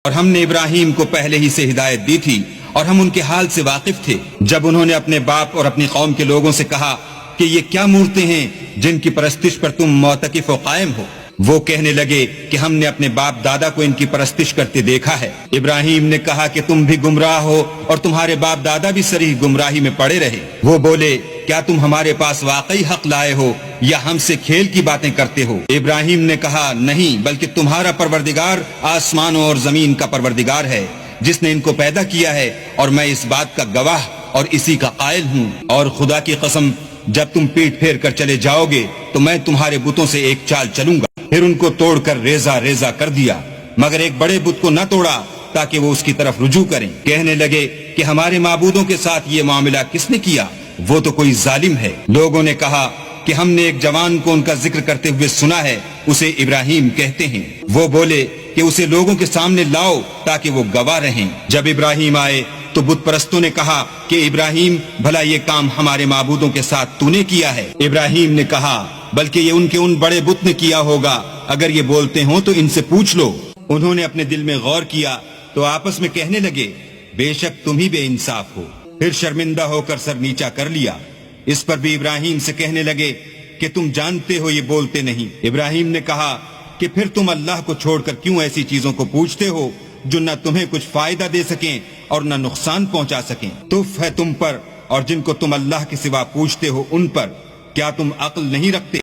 اور ہم نے ابراہیم کو پہلے ہی سے ہدایت دی تھی اور ہم ان کے حال سے واقف تھے جب انہوں نے اپنے باپ اور اپنی قوم کے لوگوں سے کہا کہ یہ کیا مورتیں ہیں جن کی پرستش پر تم معتکف و قائم ہو۔ وہ کہنے لگے کہ ہم نے اپنے باپ دادا کو ان کی پرستش کرتے دیکھا ہے۔ ابراہیم نے کہا کہ تم بھی گمراہ ہو اور تمہارے باپ دادا بھی صریح گمراہی میں پڑے رہے۔ وہ بولے کیا تم ہمارے پاس واقعی حق لائے ہو یا ہم سے کھیل کی باتیں کرتے ہو؟ ابراہیم نے کہا نہیں، بلکہ تمہارا پروردگار آسمانوں اور زمین کا پروردگار ہے جس نے ان کو پیدا کیا ہے، اور میں اس بات کا گواہ اور اسی کا قائل ہوں۔ اور خدا کی قسم جب تم پیٹ پھیر کر چلے جاؤ گے تو میں تمہارے بتوں سے ایک چال چلوں گا۔ پھر ان کو توڑ کر ریزہ ریزہ کر دیا، مگر ایک بڑے بت کو نہ توڑا تاکہ وہ اس کی طرف رجوع کریں۔ کہنے لگے کہ ہمارے معبودوں کے ساتھ یہ معاملہ کس نے کیا؟ وہ تو کوئی ظالم ہے۔ لوگوں نے کہا کہ ہم نے ایک جوان کو ان کا ذکر کرتے ہوئے سنا ہے، اسے ابراہیم کہتے ہیں۔ وہ بولے کہ اسے لوگوں کے سامنے لاؤ تاکہ وہ گواہ رہیں۔ جب ابراہیم آئے تو بت پرستوں نے کہا کہ ابراہیم بھلا یہ کام ہمارے معبودوں کے ساتھ تو نے کیا ہے؟ ابراہیم نے کہا بلکہ یہ ان کے ان بڑے بت نے کیا ہوگا، اگر یہ بولتے ہوں تو ان سے پوچھ لو۔ انہوں نے اپنے دل میں غور کیا تو آپس میں کہنے لگے بے شک تم ہی بے انصاف ہو۔ پھر شرمندہ ہو کر سر نیچا کر لیا۔ اس پر بھی ابراہیم سے کہنے لگے کہ تم جانتے ہو یہ بولتے نہیں۔ ابراہیم نے کہا کہ پھر تم اللہ کو چھوڑ کر کیوں ایسی چیزوں کو پوچھتے ہو جو نہ تمہیں کچھ فائدہ دے سکیں اور نہ نقصان پہنچا سکیں؟ تف ہے تم پر اور جن کو تم اللہ کے سوا پوچھتے ہو ان پر، کیا تم عقل نہیں رکھتے؟